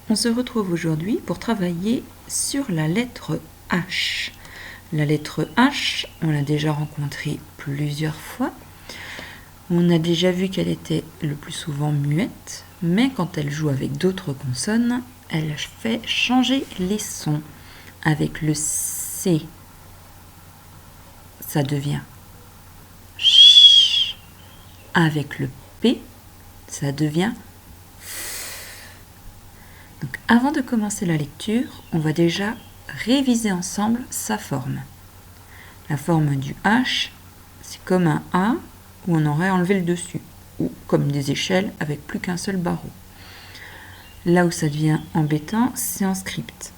On se retrouve aujourd'hui pour travailler sur la lettre H. La lettre H, on l'a déjà rencontrée plusieurs fois. On a déjà vu qu'elle était le plus souvent muette, mais quand elle joue avec d'autres consonnes, elle fait changer les sons. Avec le C, ça devient ch. Avec le P, ça devient f. Donc, avant de commencer la lecture, on va déjà réviser ensemble sa forme. La forme du H, c'est comme un A où on aurait enlevé le dessus, ou comme des échelles avec plus qu'un seul barreau. Là où ça devient embêtant, c'est en script.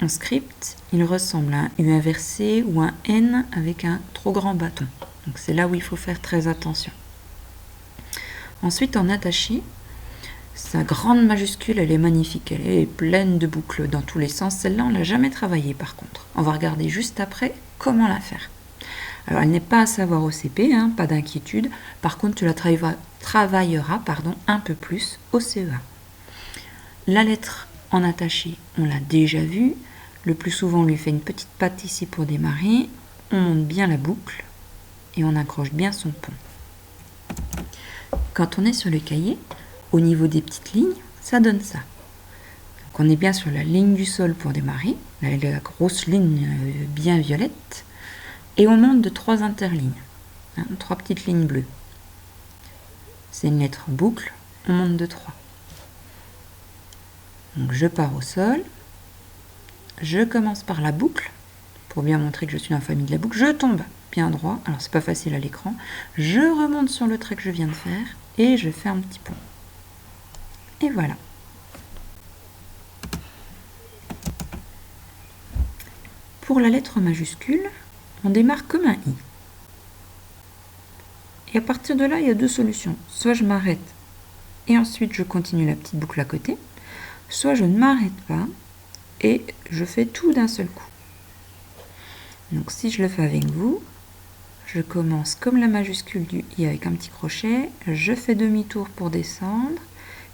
En script, il ressemble à un U inversé ou un N avec un trop grand bâton. Donc c'est là où il faut faire très attention. Ensuite, en attaché, sa grande majuscule, elle est magnifique. Elle est pleine de boucles dans tous les sens. Celle-là, on ne l'a jamais travaillée par contre. On va regarder juste après comment la faire. Alors, elle n'est pas à savoir au CP, pas d'inquiétude. Par contre, tu la travailleras un peu plus au CE1. La lettre en attaché, on l'a déjà vue. Le plus souvent, on lui fait une petite patte ici pour démarrer. On monte bien la boucle et on accroche bien son pont. Quand on est sur le cahier, au niveau des petites lignes, ça donne ça. Donc on est bien sur la ligne du sol pour démarrer, la grosse ligne bien violette, et on monte de 3 interlignes, 3 petites lignes bleues. C'est une lettre boucle, on monte de 3. Donc je pars au sol, je commence par la boucle, pour bien montrer que je suis dans la famille de la boucle, je tombe bien droit, alors c'est pas facile à l'écran, je remonte sur le trait que je viens de faire, et je fais un petit pont. Et voilà. Pour la lettre majuscule, on démarre comme un I. Et à partir de là, il y a 2 solutions. Soit je m'arrête et ensuite je continue la petite boucle à côté, soit je ne m'arrête pas et je fais tout d'un seul coup. Donc si je le fais avec vous, je commence comme la majuscule du I avec un petit crochet, je fais demi-tour pour descendre,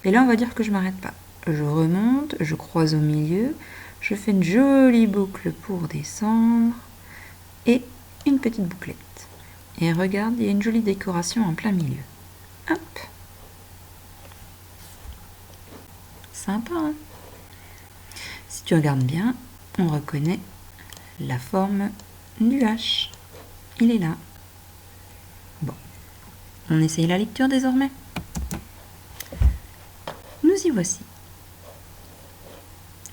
et là on va dire que je ne m'arrête pas. Je remonte, je croise au milieu, je fais une jolie boucle pour descendre, et une petite bouclette. Et regarde, il y a une jolie décoration en plein milieu. Hop! Sympa, hein? Si tu regardes bien, on reconnaît la forme du H. Il est là. Bon, on essaye la lecture désormais. Nous y voici.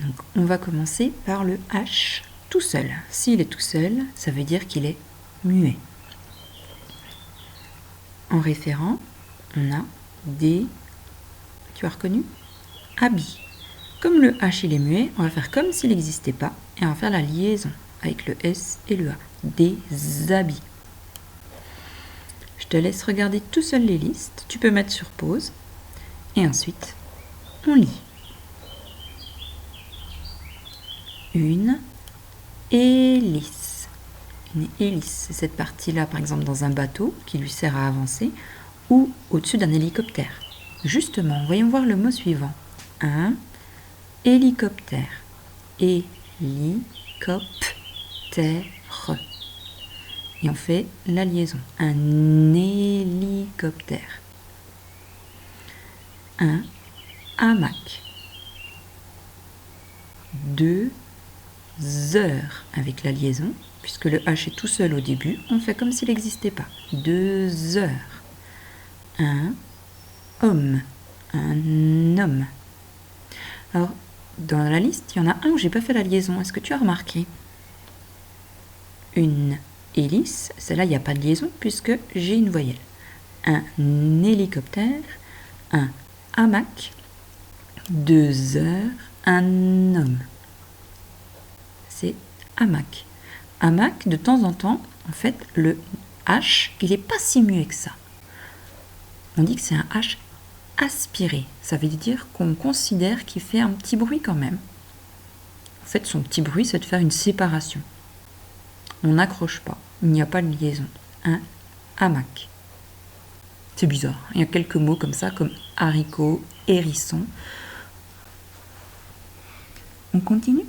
Donc, on va commencer par le H tout seul. S'il est tout seul, ça veut dire qu'il est muet. En référent, on a des, tu as reconnu, habits. Comme le H il est muet, on va faire comme s'il n'existait pas et on va faire la liaison avec le S et le A. Des habits. Je te laisse regarder tout seul les listes. Tu peux mettre sur pause et ensuite on lit. Une hélice. Une hélice, c'est cette partie-là, par exemple, dans un bateau qui lui sert à avancer ou au-dessus d'un hélicoptère. Justement, voyons voir le mot suivant. Un hélicoptère. Hélicoptère. Et on fait la liaison. Un hélicoptère. Un hamac. 2 heures avec la liaison, puisque le H est tout seul au début, on fait comme s'il n'existait pas. 2 heures. Un homme. Un homme. Alors, dans la liste, il y en a un où j'ai pas fait la liaison. Est-ce que tu as remarqué? Une hélice, celle-là, il n'y a pas de liaison puisque j'ai une voyelle. Un hélicoptère, un hamac, 2 heures, un homme. C'est hamac. Hamac, de temps en temps, en fait, le H, il n'est pas si muet que ça. On dit que c'est un H aspiré. Ça veut dire qu'on considère qu'il fait un petit bruit quand même. En fait, son petit bruit, c'est de faire une séparation. On n'accroche pas. Il n'y a pas de liaison. Un hamac. C'est bizarre. Il y a quelques mots comme ça, comme haricot, hérisson. On continue.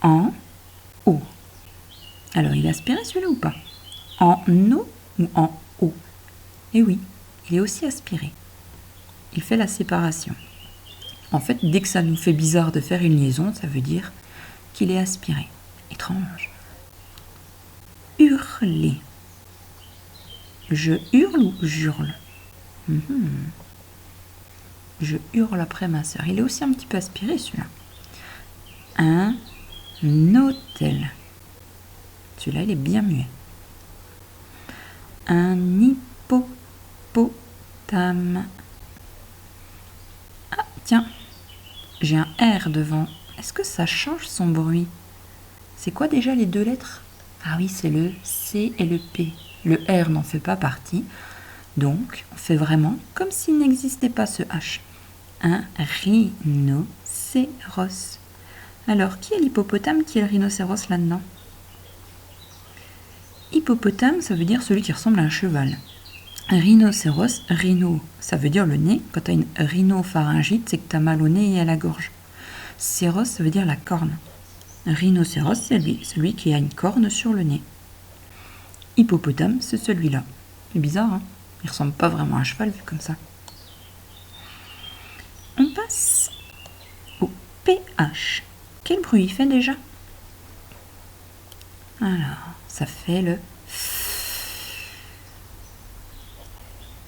En eau. Alors, il est aspiré celui-là ou pas? En eau ou en eau? Eh oui, il est aussi aspiré. Il fait la séparation. En fait, dès que ça nous fait bizarre de faire une liaison, ça veut dire qu'il est aspiré. Étrange. Hurler. Je hurle ou j'hurle? Je hurle après ma sœur. Il est aussi un petit peu aspiré celui-là. Un hôtel. Celui-là, il est bien muet. Un hippopotame. Ah, tiens, j'ai un R devant. Est-ce que ça change son bruit? C'est quoi déjà les deux lettres? Ah oui, c'est le C et le P. Le R n'en fait pas partie. Donc, on fait vraiment comme s'il n'existait pas ce H. Un rhinocéros. Alors, qui est l'hippopotame, qui est le rhinocéros là-dedans? Hippopotame, ça veut dire celui qui ressemble à un cheval. Rhinocéros, rhino, ça veut dire le nez. Quand tu as une rhinopharyngite, c'est que tu as mal au nez et à la gorge. Céros, ça veut dire la corne. Rhinocéros, c'est celui qui a une corne sur le nez. Hippopotame, c'est celui-là. C'est bizarre, hein? Il ressemble pas vraiment à un cheval vu comme ça. On passe au PH. Quel bruit il fait déjà? Alors, ça fait le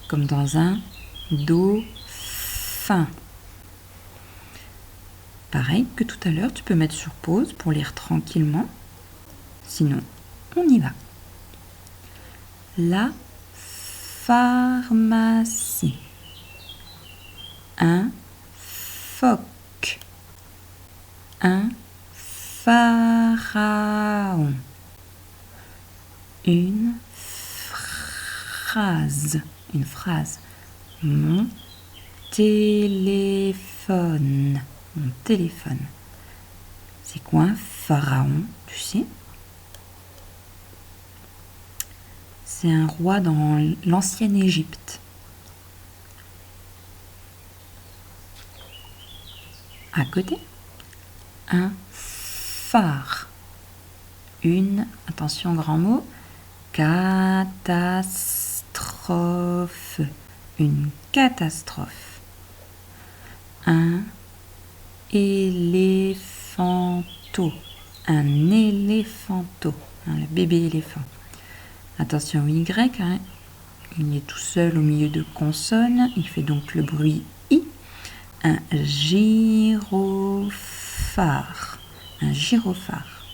comme dans un dauphin. Pareil que tout à l'heure, tu peux mettre sur pause pour lire tranquillement. Sinon, on y va. La pharmacie. Un phoque. Un pharaon. Une phrase. Une phrase. Mon téléphone. Mon téléphone. C'est quoi un pharaon, tu sais? C'est un roi dans l'ancienne Égypte. À côté, un phare. Une, attention grand mot, catastrophe. Une catastrophe. Un éléphanteau. Un éléphanteau. Le bébé éléphant. Attention au Y, hein. Il est tout seul au milieu de consonnes. Il fait donc le bruit I. Un gyrophare. Un gyrophare.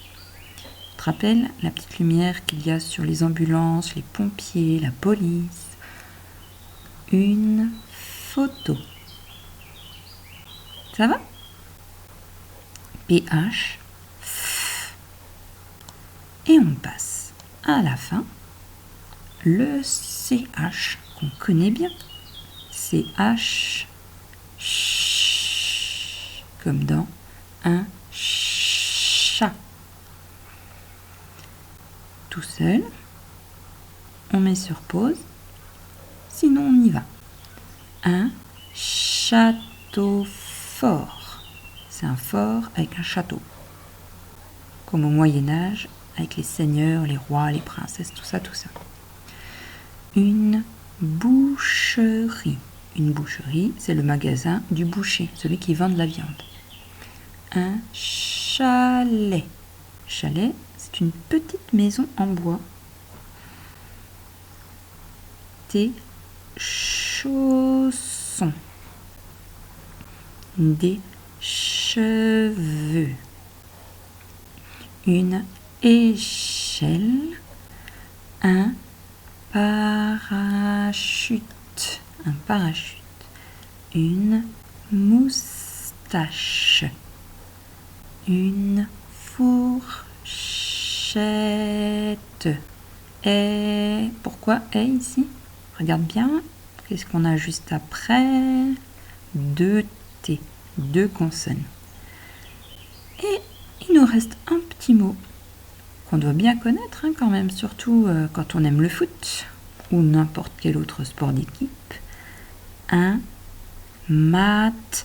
Tu te rappelles la petite lumière qu'il y a sur les ambulances, les pompiers, la police? Une photo. Ça va? PH. Et on passe à la fin. Le CH qu'on connaît bien. CH. Comme dans un chat. Tout seul. On met sur pause. Sinon, on y va. Un château fort. C'est un fort avec un château. Comme au Moyen-Âge, avec les seigneurs, les rois, les princesses, tout ça, tout ça. Une boucherie. Une boucherie, c'est le magasin du boucher, celui qui vend de la viande. Un chalet. Chalet, c'est une petite maison en bois. Des chaussons. Des cheveux. Une échelle. Un parachute. Un parachute. Une moustache. Une fourchette. Et pourquoi est ici? Regarde bien. Qu'est-ce qu'on a juste après? Deux T. Deux consonnes. Et il nous reste un petit mot qu'on doit bien connaître, hein, quand même, surtout quand on aime le foot ou n'importe quel autre sport d'équipe. Un match.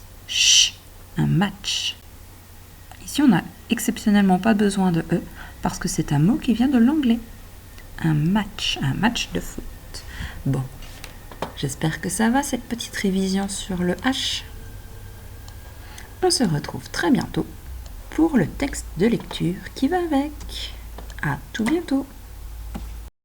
Un match. Ici, on n'a exceptionnellement pas besoin de E parce que c'est un mot qui vient de l'anglais. Un match de foot. Bon, j'espère que ça va cette petite révision sur le H. On se retrouve très bientôt pour le texte de lecture qui va avec. À tout bientôt.